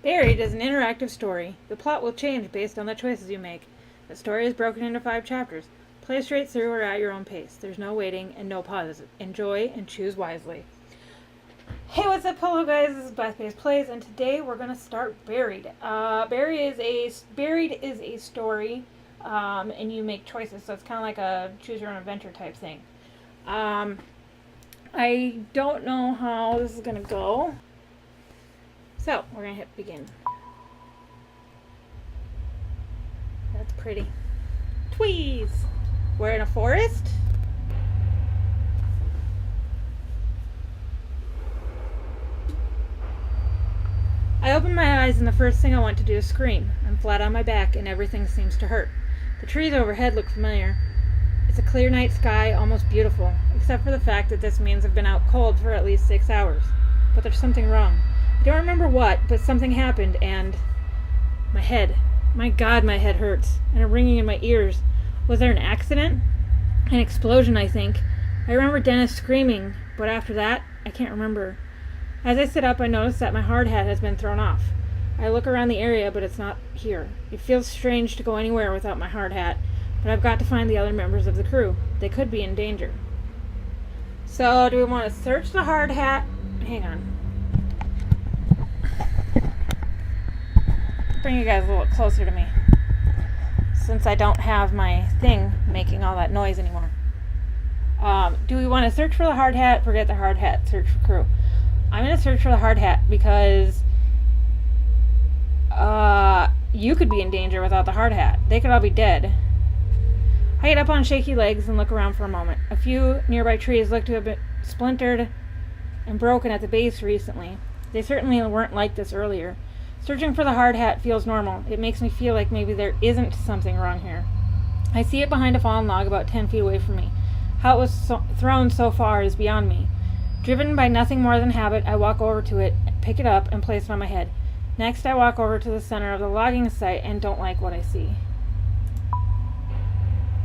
Buried is an interactive story. The plot will change based on the choices you make. The story is broken into 5 chapters. Play straight through or at your own pace. There's no waiting and no pauses. Enjoy and choose wisely. Hey, what's up, hello guys? This is bethfaceplays, and today we're gonna start Buried. Buried is a story, and you make choices, so it's kind of like a choose your own adventure type thing. I don't know how this is gonna go, so we're gonna hit begin. That's pretty. Tweez! We're in a forest. I open my eyes and the first thing I want to do is scream. I'm flat on my back and everything seems to hurt. The trees overhead look familiar. It's a clear night sky, almost beautiful, except for the fact that this means I've been out cold for at least 6 hours. But there's something wrong. I don't remember what, but something happened and... my head. My God, my head hurts. And a ringing in my ears. Was there an accident? An explosion, I think. I remember Dennis screaming, but after that, I can't remember. As I sit up, I notice that my hard hat has been thrown off. I look around the area, but it's not here. It feels strange to go anywhere without my hard hat, but I've got to find the other members of the crew. They could be in danger. So, do we want to search the hard hat? Hang on. Bring you guys a little closer to me, since I don't have my thing making all that noise anymore. Do we want to search for the hard hat? Forget the hard hat. Search for crew. I'm going to search for the hard hat because you could be in danger without the hard hat. They could all be dead. I get up on shaky legs and look around for a moment. A few nearby trees look to have been splintered and broken at the base recently. They certainly weren't like this earlier. Searching for the hard hat feels normal. It makes me feel like maybe there isn't something wrong here. I see it behind a fallen log about 10 feet away from me. How it was thrown so far is beyond me. Driven by nothing more than habit, I walk over to it, pick it up, and place it on my head. Next, I walk over to the center of the logging site and don't like what I see.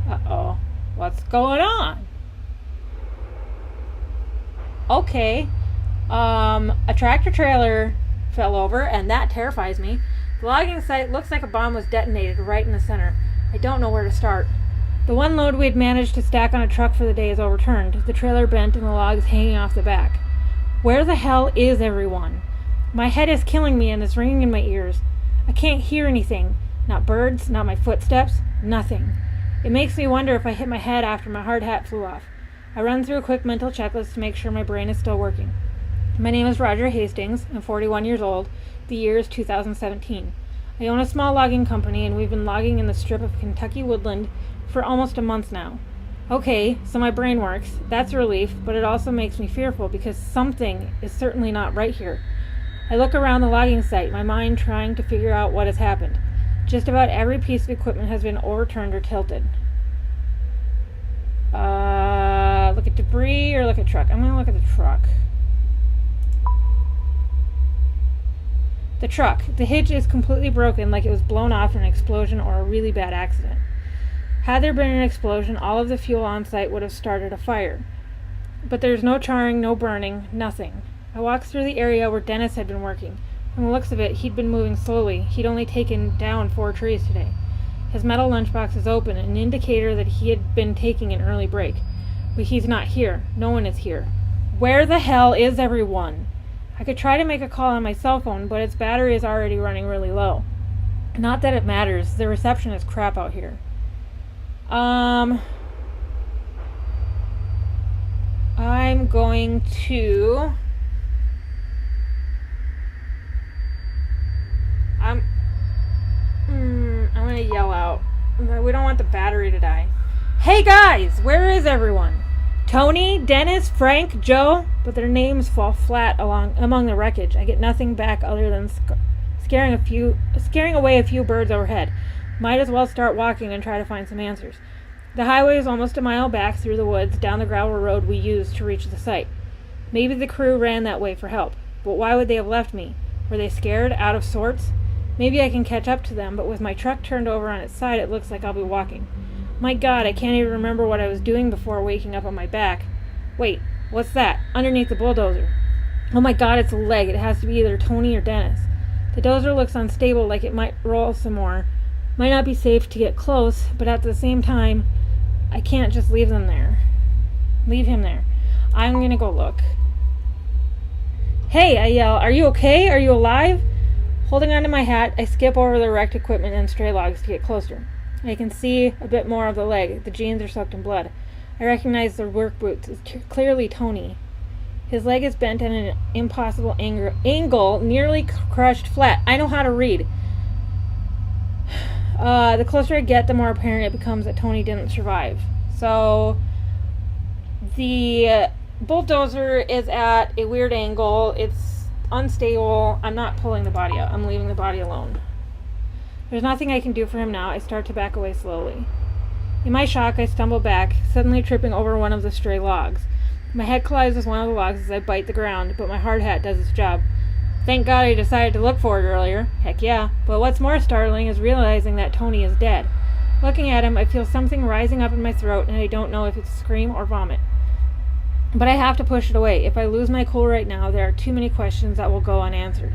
Uh-oh. What's going on? Okay. A tractor trailer fell over, and that terrifies me. The logging site looks like a bomb was detonated right in the center. I don't know where to start. The one load we had managed to stack on a truck for the day is overturned, the trailer bent and the logs hanging off the back. Where the hell is everyone? My head is killing me and it's ringing in my ears. I can't hear anything. Not birds, not my footsteps, nothing. It makes me wonder if I hit my head after my hard hat flew off. I run through a quick mental checklist to make sure my brain is still working. My name is Roger Hastings. I'm 41 years old. The year is 2017. I own a small logging company and we've been logging in the strip of Kentucky woodland for almost a month now. Okay, so my brain works. That's a relief, but it also makes me fearful because something is certainly not right here. I look around the logging site, my mind trying to figure out what has happened. Just about every piece of equipment has been overturned or tilted. Look at debris or look at truck? I'm going to look at the truck. The truck. The hitch is completely broken, like it was blown off in an explosion or a really bad accident. Had there been an explosion, all of the fuel on site would have started a fire. But there's no charring, no burning, nothing. I walked through the area where Dennis had been working. From the looks of it, he'd been moving slowly. He'd only taken down 4 trees today. His metal lunchbox is open, an indicator that he had been taking an early break. But he's not here. No one is here. Where the hell is everyone? I could try to make a call on my cell phone, but its battery is already running really low. Not that it matters. The reception is crap out here. I'm going to... I'm going to yell out. We don't want the battery to die. Hey guys, where is everyone? Tony, Dennis, Frank, Joe, but their names fall flat among the wreckage. I get nothing back other than scaring away a few birds overhead. Might as well start walking and try to find some answers. The highway is almost a mile back through the woods down the gravel road we used to reach the site. Maybe the crew ran that way for help, but why would they have left me? Were they scared, out of sorts? Maybe I can catch up to them, but with my truck turned over on its side, it looks like I'll be walking. My God, I can't even remember what I was doing before waking up on my back. Wait, what's that? Underneath the bulldozer. Oh my God, it's a leg. It has to be either Tony or Dennis. The dozer looks unstable, like it might roll some more. Might not be safe to get close, but at the same time, I can't just leave him there. I'm gonna go look. Hey, I yell, are you okay? Are you alive? Holding onto my hat, I skip over the wrecked equipment and stray logs to get closer. I can see a bit more of the leg. The jeans are soaked in blood. I recognize the work boots. It's clearly Tony. His leg is bent at an impossible angle, nearly crushed flat. I know how to read. The closer I get, the more apparent it becomes that Tony didn't survive. So, the bulldozer is at a weird angle. It's unstable. I'm not pulling the body out. I'm leaving the body alone. There's nothing I can do for him now. I start to back away slowly. In my shock, I stumble back, suddenly tripping over one of the stray logs. My head collides with one of the logs as I bite the ground, but my hard hat does its job. Thank God I decided to look for it earlier. Heck yeah. But what's more startling is realizing that Tony is dead. Looking at him, I feel something rising up in my throat, and I don't know if it's scream or vomit. But I have to push it away. If I lose my cool right now, there are too many questions that will go unanswered.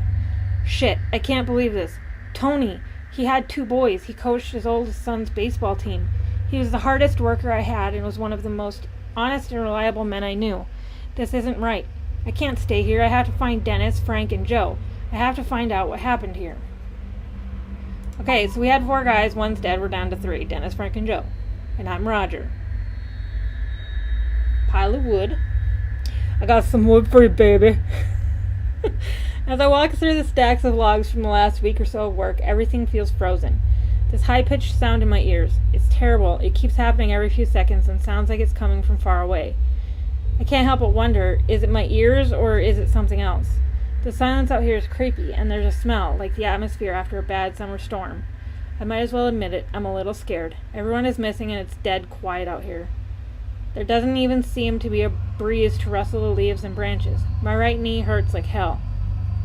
Shit, I can't believe this. Tony! He had 2 boys. He coached his oldest son's baseball team. He was the hardest worker I had and was one of the most honest and reliable men I knew. This isn't right. I can't stay here. I have to find Dennis, Frank, and Joe. I have to find out what happened here. Okay, so we had 4 guys. One's dead. We're down to 3. Dennis, Frank, and Joe. And I'm Roger. Pile of wood. I got some wood for you, baby. As I walk through the stacks of logs from the last week or so of work, everything feels frozen. This high-pitched sound in my ears. It's terrible. It keeps happening every few seconds and sounds like it's coming from far away. I can't help but wonder, is it my ears or is it something else? The silence out here is creepy, and there's a smell, like the atmosphere after a bad summer storm. I might as well admit it, I'm a little scared. Everyone is missing and it's dead quiet out here. There doesn't even seem to be a breeze to rustle the leaves and branches. My right knee hurts like hell.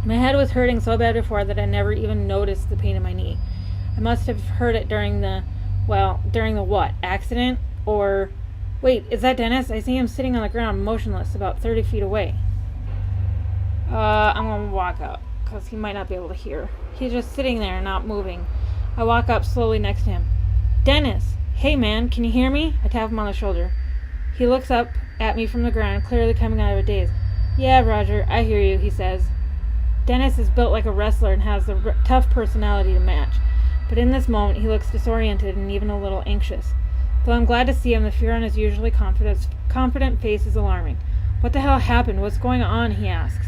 My head was hurting so bad before that I never even noticed the pain in my knee. I must have heard it during the what? Accident? Or, wait, is that Dennis? I see him sitting on the ground, motionless, about 30 feet away. I'm gonna walk up, because he might not be able to hear. He's just sitting there, not moving. I walk up slowly next to him. Dennis! Hey man, can you hear me? I tap him on the shoulder. He looks up at me from the ground, clearly coming out of a daze. Yeah, Roger, I hear you, he says. Dennis is built like a wrestler and has the tough personality to match. But in this moment, he looks disoriented and even a little anxious. Though I'm glad to see him, the fear on his usually confident face is alarming. What the hell happened? What's going on? He asks.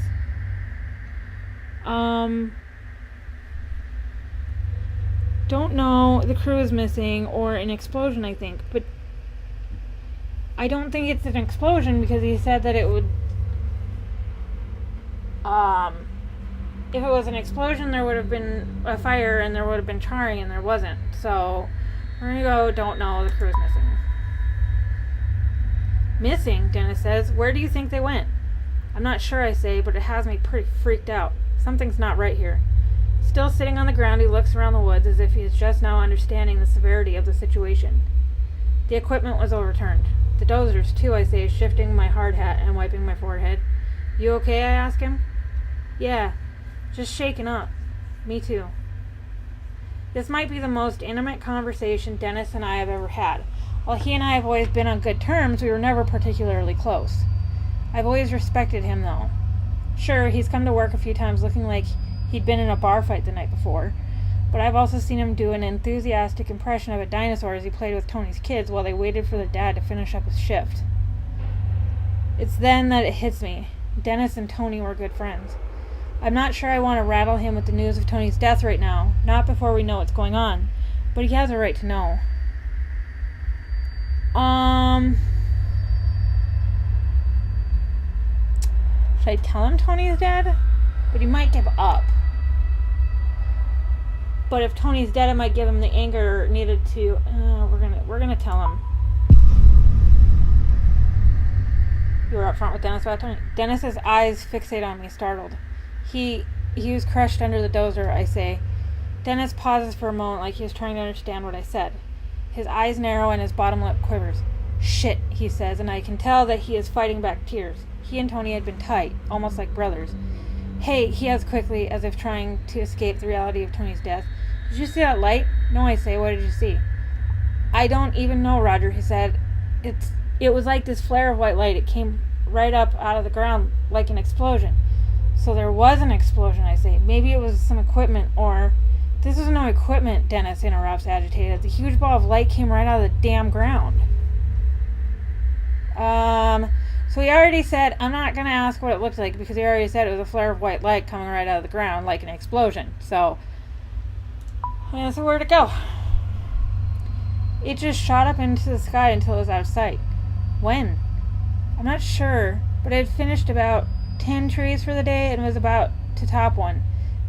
Don't know. The crew is missing, or an explosion, I think. But I don't think it's an explosion because he said that it would... If it was an explosion, there would have been a fire and there would have been charring, and there wasn't. So, we're gonna go, don't know, the crew is missing. Missing, Dennis says. Where do you think they went? I'm not sure, I say, but it has me pretty freaked out. Something's not right here. Still sitting on the ground, he looks around the woods as if he is just now understanding the severity of the situation. The equipment was overturned. The dozers, too, I say, shifting my hard hat and wiping my forehead. You okay, I ask him. Yeah. Just shaken up. Me too. This might be the most intimate conversation Dennis and I have ever had. While he and I have always been on good terms, we were never particularly close. I've always respected him, though. Sure, he's come to work a few times looking like he'd been in a bar fight the night before, but I've also seen him do an enthusiastic impression of a dinosaur as he played with Tony's kids while they waited for their dad to finish up his shift. It's then that it hits me. Dennis and Tony were good friends. I'm not sure I want to rattle him with the news of Tony's death right now, not before we know what's going on, but he has a right to know. Should I tell him Tony's dead? But he might give up. But if Tony's dead, it might give him the anger needed to. We're gonna tell him. You were up front with Dennis about Tony. Dennis's eyes fixate on me, startled. He was crushed under the dozer, I say. Dennis pauses for a moment like he was trying to understand what I said. His eyes narrow and his bottom lip quivers. Shit, he says, and I can tell that he is fighting back tears. He and Tony had been tight, almost like brothers. Hey, he adds quickly, as if trying to escape the reality of Tony's death. Did you see that light? No, I say. What did you see? I don't even know, Roger, he said. It was like this flare of white light. It came right up out of the ground like an explosion. So there was an explosion, I say. Maybe it was some equipment, or... This is no equipment, Dennis interrupts, agitated. The huge ball of light came right out of the damn ground. So he already said, I'm not going to ask what it looked like, because he already said it was a flare of white light coming right out of the ground like an explosion. So, yeah, so where'd it go? It just shot up into the sky until it was out of sight. When? I'm not sure, but I had finished about 10 trees for the day and was about to top one.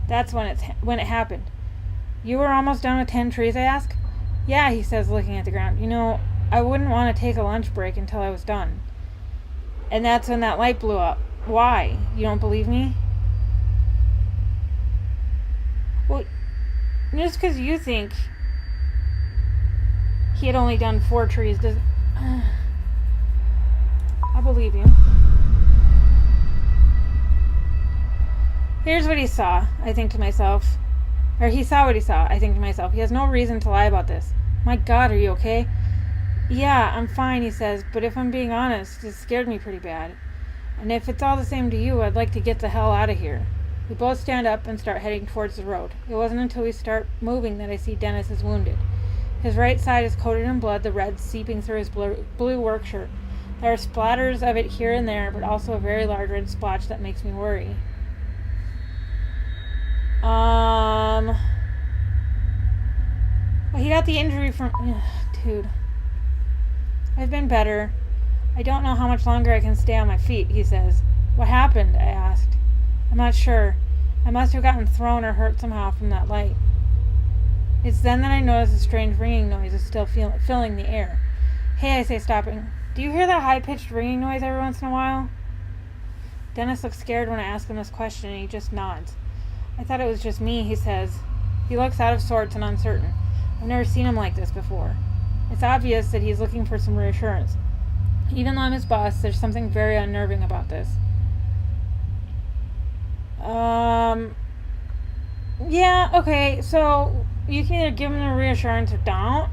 That's when it happened. You were almost done with 10 trees, I ask? Yeah, he says, looking at the ground. You know, I wouldn't want to take a lunch break until I was done. And that's when that light blew up. Why? You don't believe me? Well, just because you think he had only done 4 trees does... I believe you. Here's what he saw, I think to myself. Or he saw what he saw, I think to myself. He has no reason to lie about this. My God, are you okay? Yeah, I'm fine, he says, but if I'm being honest, it scared me pretty bad. And if it's all the same to you, I'd like to get the hell out of here. We both stand up and start heading towards the road. It wasn't until we start moving that I see Dennis is wounded. His right side is coated in blood, the red seeping through his blue work shirt. There are splatters of it here and there, but also a very large red splotch that makes me worry. Well, he got the injury from... Dude. I've been better. I don't know how much longer I can stay on my feet, he says. What happened? I asked. I'm not sure. I must have gotten thrown or hurt somehow from that light. It's then that I notice a strange ringing noise is still filling the air. Hey, I say, stopping. Do you hear that high-pitched ringing noise every once in a while? Dennis looks scared when I ask him this question, and he just nods. I thought it was just me, he says. He looks out of sorts and uncertain. I've never seen him like this before. It's obvious that he's looking for some reassurance. Even though I'm his boss, there's something very unnerving about this. Yeah, okay, so you can either give him the reassurance or don't.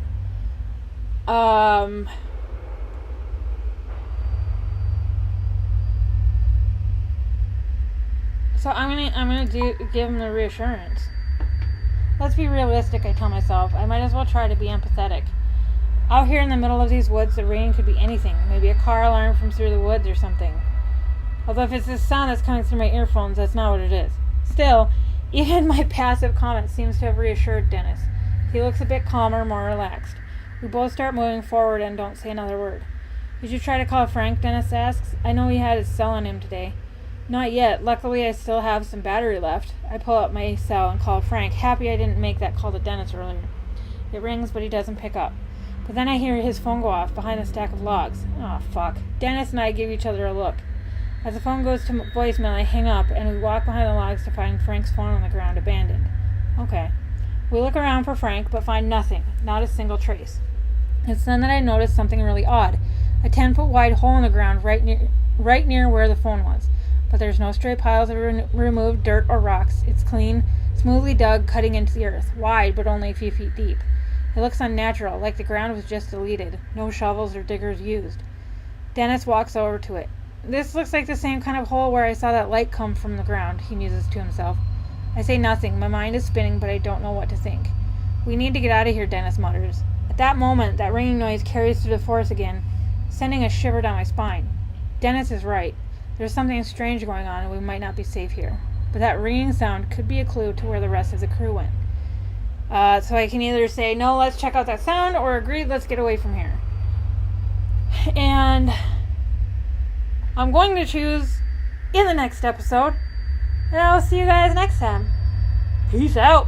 So I'm gonna give him the reassurance. Let's be realistic, I tell myself. I might as well try to be empathetic. Out here in the middle of these woods, the ringing could be anything. Maybe a car alarm from through the woods or something. Although if it's this sound that's coming through my earphones, that's not what it is. Still, even my passive comment seems to have reassured Dennis. He looks a bit calmer, more relaxed. We both start moving forward and don't say another word. Did you try to call Frank? Dennis asks. I know he had his cell on him today. Not yet. Luckily, I still have some battery left. I pull up my cell and call Frank, happy I didn't make that call to Dennis earlier. It rings, but he doesn't pick up. But then I hear his phone go off behind a stack of logs. Oh, fuck. Dennis and I give each other a look. As the phone goes to voicemail, I hang up, and we walk behind the logs to find Frank's phone on the ground, abandoned. Okay. We look around for Frank, but find nothing. Not a single trace. It's then that I notice something really odd. A 10-foot wide hole in the ground right near where the phone was. But there's no stray piles of removed dirt or rocks. It's clean, smoothly dug, cutting into the earth. Wide, but only a few feet deep. It looks unnatural, like the ground was just deleted. No shovels or diggers used. Dennis walks over to it. This looks like the same kind of hole where I saw that light come from the ground, he muses to himself. I say nothing. My mind is spinning, but I don't know what to think. We need to get out of here, Dennis mutters. At that moment, that ringing noise carries through the forest again, sending a shiver down my spine. Dennis is right. There's something strange going on, and we might not be safe here. But that ringing sound could be a clue to where the rest of the crew went. So I can either say, no, let's check out that sound, or agreed, let's get away from here. And I'm going to choose in the next episode. And I'll see you guys next time. Peace out.